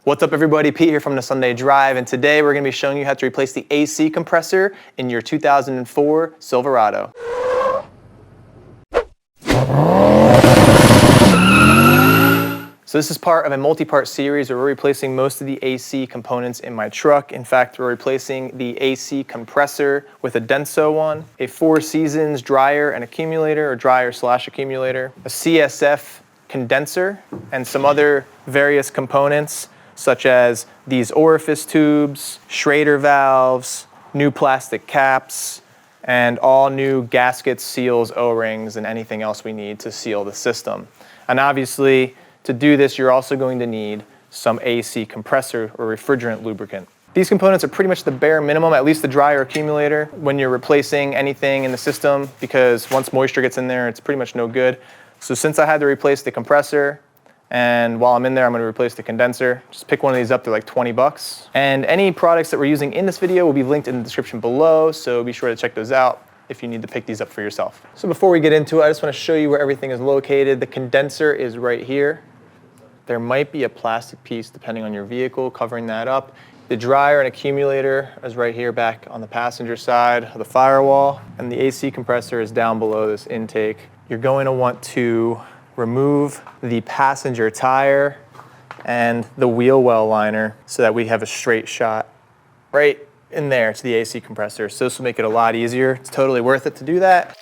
What's up everybody, Pete here from the Sunday Drive, and today we're going to be showing you how to replace the AC compressor in your 2004 Silverado. So this is part of a multi-part series where we're replacing most of the AC components in my truck. In fact, we're replacing the AC compressor with a Denso one, a 4 Seasons Drier and accumulator, or Drier/accumulator, a CSF condenser, and some other various components such as these orifice tubes, Schrader valves, new plastic caps, and all new gaskets, seals, O-rings, and anything else we need to seal the system. And obviously, to do this, you're also going to need some AC compressor or refrigerant lubricant. These components are pretty much the bare minimum, at least the Drier accumulator, when you're replacing anything in the system, because once moisture gets in there, it's pretty much no good. So since I had to replace the compressor, and while I'm in there, I'm going to replace the condenser. Just pick one of these up, they're like 20 bucks. And any products that we're using in this video will be linked in the description below, so be sure to check those out if you need to pick these up for yourself. So before we get into it, I just want to show you where everything is located. The condenser is right here. There might be a plastic piece, depending on your vehicle, covering that up. The Drier and accumulator is right here back on the passenger side of the firewall, and the AC compressor is down below this intake. You're going to want to remove the passenger tire and the wheel well liner so that we have a straight shot right in there to the AC compressor. So this will make it a lot easier. It's totally worth it to do that.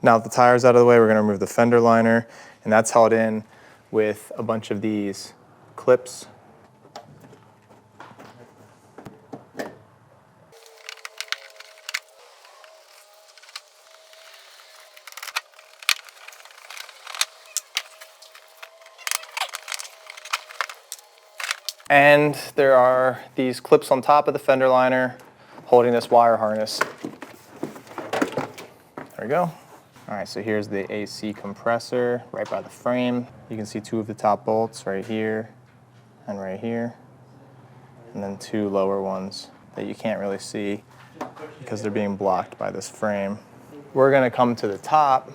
Now that the tire's out of the way, we're going to remove the fender liner, and that's held in with a bunch of these clips. And there are these clips on top of the fender liner holding this wire harness. There we go. All right, so here's the AC compressor right by the frame. You can see two of the top bolts right here and right here, and then two lower ones that you can't really see because they're being blocked by this frame. We're gonna come to the top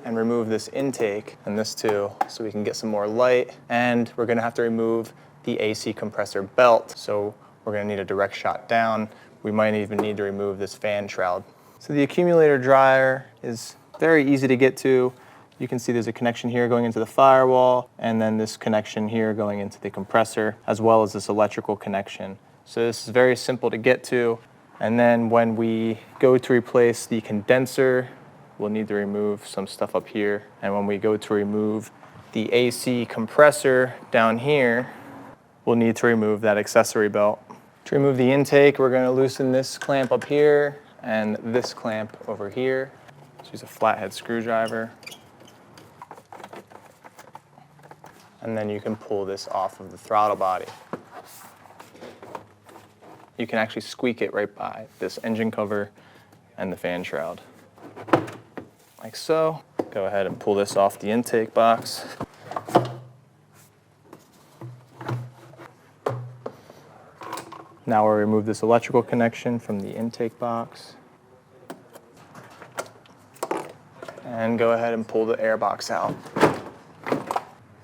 and remove this intake and this too, so we can get some more light, and we're gonna have to remove the AC compressor belt, so we're gonna need a direct shot down. We might even need to remove this fan shroud. So the accumulator dryer is very easy to get to. You can see there's a connection here going into the firewall, and then this connection here going into the compressor, as well as this electrical connection. So this is very simple to get to. And then when we go to replace the condenser, we'll need to remove some stuff up here. And when we go to remove the AC compressor down here, we'll need to remove that accessory belt. To remove the intake, we're going to loosen this clamp up here and this clamp over here. Use a flathead screwdriver, and then you can pull this off of the throttle body. You can actually squeak it right by this engine cover and the fan shroud, like so. Go ahead and pull this off the intake box. Now we'll remove this electrical connection from the intake box, and go ahead and pull the air box out.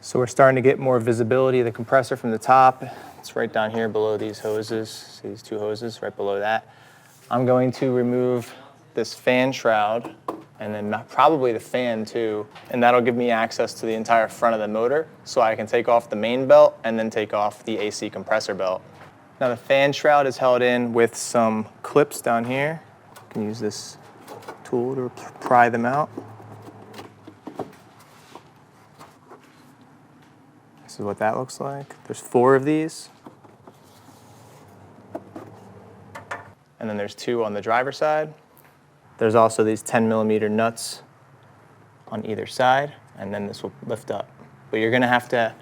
So we're starting to get more visibility of the compressor from the top. It's right down here below these hoses. See these two hoses right below that? I'm going to remove this fan shroud, and then probably the fan too, and that'll give me access to the entire front of the motor, so I can take off the main belt and then take off the AC compressor belt. Now the fan shroud is held in with some clips down here. You can use this tool to pry them out. This is what that looks like. There's 4 of these. And then there's 2 on the driver's side. There's also these 10mm nuts on either side, and then this will lift up. But you're gonna have to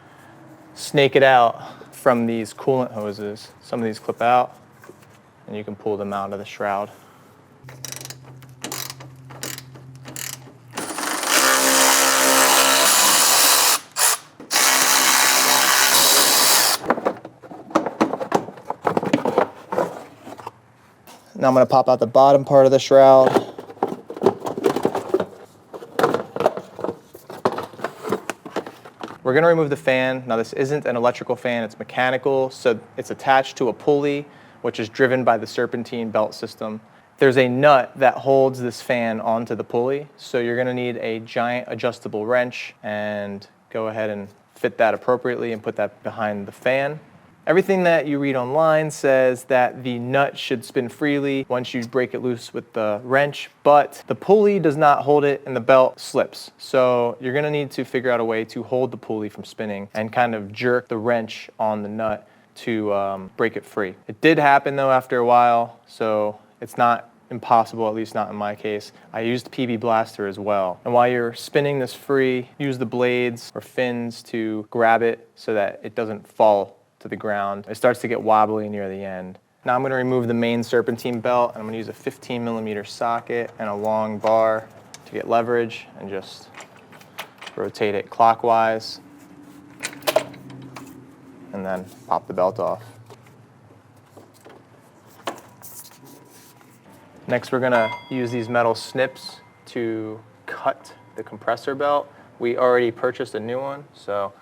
snake it out from these coolant hoses. Some of these clip out, and you can pull them out of the shroud. Now I'm gonna pop out the bottom part of the shroud. We're gonna remove the fan. Now this isn't an electrical fan, it's mechanical, so it's attached to a pulley, which is driven by the serpentine belt system. There's a nut that holds this fan onto the pulley, so you're gonna need a giant adjustable wrench and go ahead and fit that appropriately and put that behind the fan. Everything that you read online says that the nut should spin freely once you break it loose with the wrench, but the pulley does not hold it and the belt slips. So you're gonna need to figure out a way to hold the pulley from spinning and kind of jerk the wrench on the nut to break it free. It did happen though after a while, so it's not impossible, at least not in my case. I used PB Blaster as well. And while you're spinning this free, use the blades or fins to grab it so that it doesn't fall to the ground. It starts to get wobbly near the end. Now I'm gonna remove the main serpentine belt, and I'm gonna use a 15mm socket and a long bar to get leverage and just rotate it clockwise and then pop the belt off. Next, we're gonna use these metal snips to cut the compressor belt. We already purchased a new one, so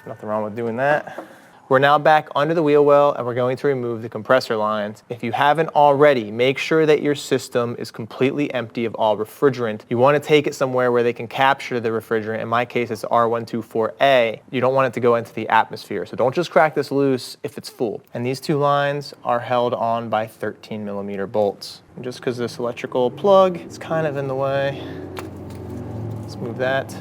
nothing wrong with doing that. We're now back under the wheel well and we're going to remove the compressor lines. If you haven't already, make sure that your system is completely empty of all refrigerant. You want to take it somewhere where they can capture the refrigerant. In my case, it's R124A. You don't want it to go into the atmosphere. So don't just crack this loose if it's full. And these two lines are held on by 13mm bolts. And just because this electrical plug is kind of in the way, let's move that.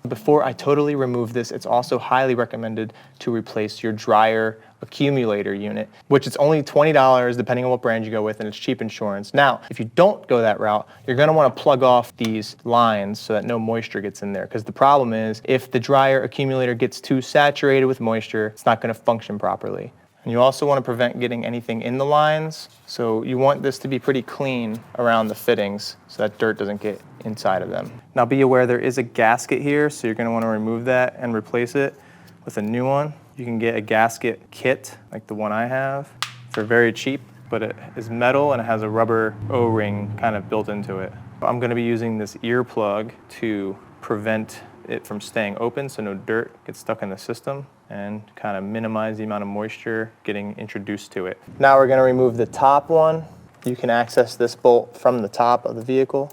Before I totally remove this, it's also highly recommended to replace your Drier accumulator unit, which is only $20 depending on what brand you go with, and it's cheap insurance. Now, if you don't go that route, you're gonna wanna plug off these lines so that no moisture gets in there, because the problem is if the Drier accumulator gets too saturated with moisture, it's not gonna function properly. And you also want to prevent getting anything in the lines, so you want this to be pretty clean around the fittings so that dirt doesn't get inside of them. Now be aware there is a gasket here, so you're going to want to remove that and replace it with a new one. You can get a gasket kit like the one I have. They're very cheap, but it is metal and it has a rubber O-ring kind of built into it. I'm going to be using this earplug to prevent it from staying open so no dirt gets stuck in the system and kind of minimize the amount of moisture getting introduced to it. Now we're going to remove the top one. You can access this bolt from the top of the vehicle.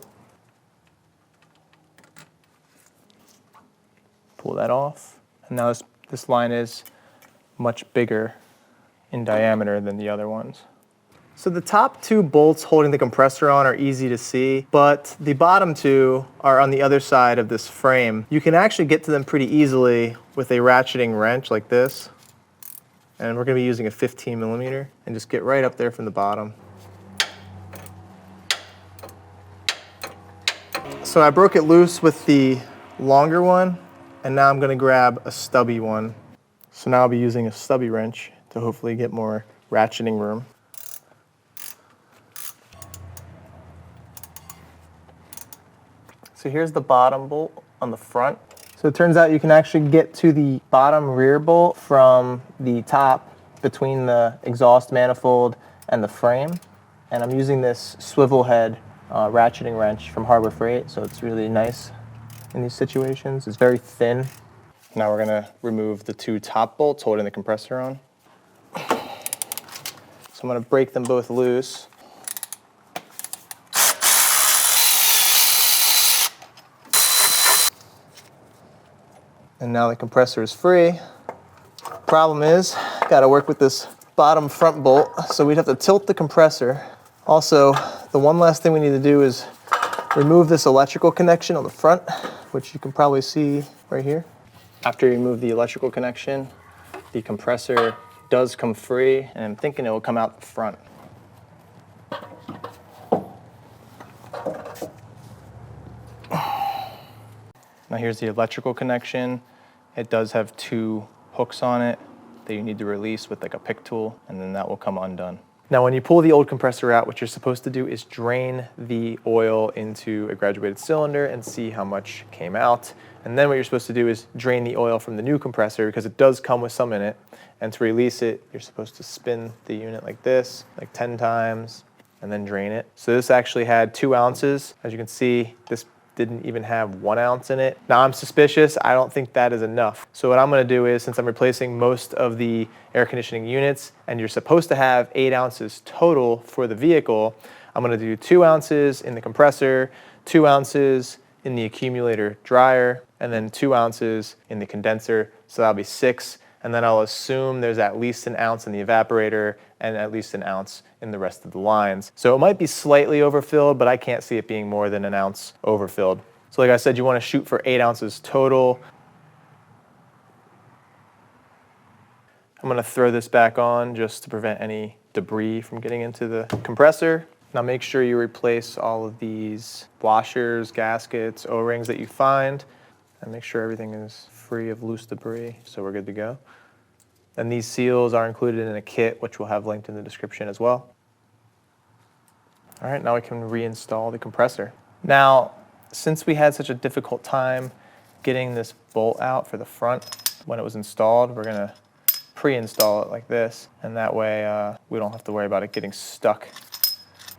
Pull that off. And now this line is much bigger in diameter than the other ones. So the top two bolts holding the compressor on are easy to see, but the bottom two are on the other side of this frame. You can actually get to them pretty easily with a ratcheting wrench like this. And we're gonna be using a 15mm and just get right up there from the bottom. So I broke it loose with the longer one, and now I'm gonna grab a stubby one. So now I'll be using a stubby wrench to hopefully get more ratcheting room. So here's the bottom bolt on the front. So it turns out you can actually get to the bottom rear bolt from the top between the exhaust manifold and the frame. And I'm using this swivel head ratcheting wrench from Harbor Freight, so it's really nice in these situations. It's very thin. Now we're gonna remove the two top bolts holding the compressor on. So I'm gonna break them both loose. And now the compressor is free. Problem is, gotta work with this bottom front bolt, so we'd have to tilt the compressor. Also, the one last thing we need to do is remove this electrical connection on the front, which you can probably see right here. After you remove the electrical connection, the compressor does come free, and I'm thinking it will come out the front. Now here's the electrical connection. It does have two hooks on it that you need to release with like a pick tool, and then that will come undone. Now, when you pull the old compressor out, what you're supposed to do is drain the oil into a graduated cylinder and see how much came out. And then what you're supposed to do is drain the oil from the new compressor, because it does come with some in it. And to release it, you're supposed to spin the unit like this, like 10 times, and then drain it. So this actually had 2 ounces. As you can see, this didn't even have 1 ounce in it. Now I'm suspicious, I don't think that is enough. So what I'm gonna do is, since I'm replacing most of the air conditioning units, and you're supposed to have 8 ounces total for the vehicle, I'm gonna do 2 ounces in the compressor, 2 ounces in the accumulator dryer, and then 2 ounces in the condenser, so that'll be 6. And then I'll assume there's at least 1 ounce in the evaporator and at least 1 ounce in the rest of the lines. So it might be slightly overfilled, but I can't see it being more than 1 ounce overfilled. So like I said, you want to shoot for 8 ounces total. I'm going to throw this back on just to prevent any debris from getting into the compressor. Now make sure you replace all of these washers, gaskets, O-rings that you find, and make sure everything is free of loose debris, so we're good to go. And these seals are included in a kit, which we'll have linked in the description as well. All right, now we can reinstall the compressor. Now, since we had such a difficult time getting this bolt out for the front when it was installed, we're gonna pre-install it like this, and that way we don't have to worry about it getting stuck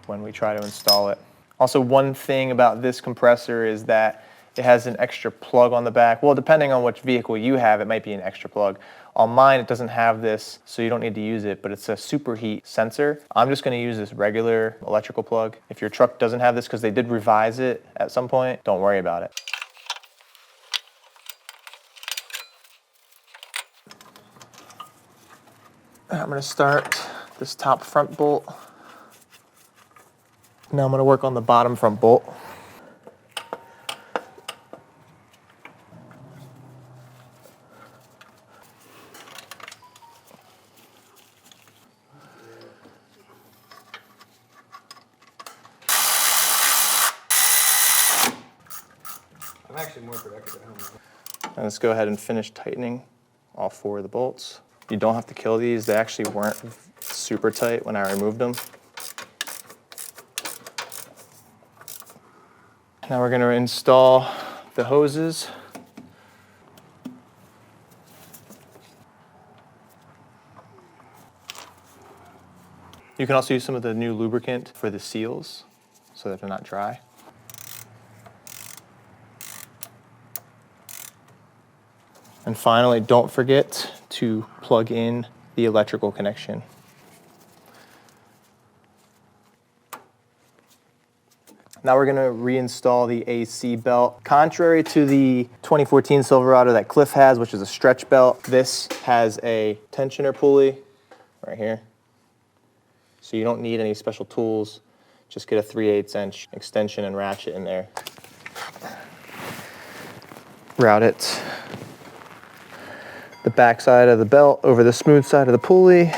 when we try to install it. Also, one thing about this compressor is that it has an extra plug on the back. Well, depending on which vehicle you have, it might be an extra plug. On mine, it doesn't have this, so you don't need to use it, but it's a superheat sensor. I'm just gonna use this regular electrical plug. If your truck doesn't have this, because they did revise it at some point, don't worry about it. I'm gonna start this top front bolt. Now I'm gonna work on the bottom front bolt. I'm actually more productive at home. And let's go ahead and finish tightening all 4 of the bolts. You don't have to kill these. They actually weren't super tight when I removed them. Now we're going to install the hoses. You can also use some of the new lubricant for the seals so that they're not dry. And finally, don't forget to plug in the electrical connection. Now we're gonna reinstall the AC belt. Contrary to the 2014 Silverado that Cliff has, which is a stretch belt, this has a tensioner pulley right here. So you don't need any special tools. Just get a 3/8 inch extension and ratchet in there. Route it the back side of the belt over the smooth side of the pulley.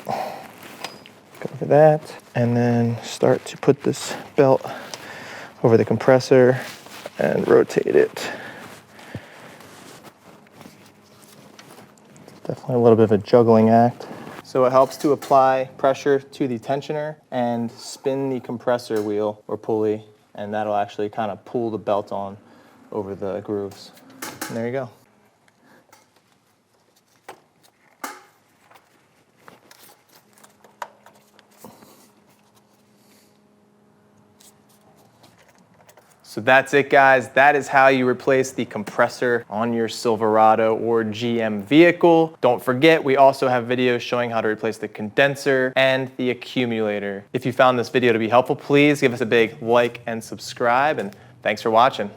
Go over that, and then start to put this belt over the compressor and rotate it. Definitely a little bit of a juggling act. So it helps to apply pressure to the tensioner and spin the compressor wheel or pulley, and that'll actually kind of pull the belt on over the grooves. And there you go. So that's it, guys. That is how you replace the compressor on your Silverado or GM vehicle. Don't forget, we also have videos showing how to replace the condenser and the accumulator. If you found this video to be helpful, please give us a big like and subscribe, and thanks for watching.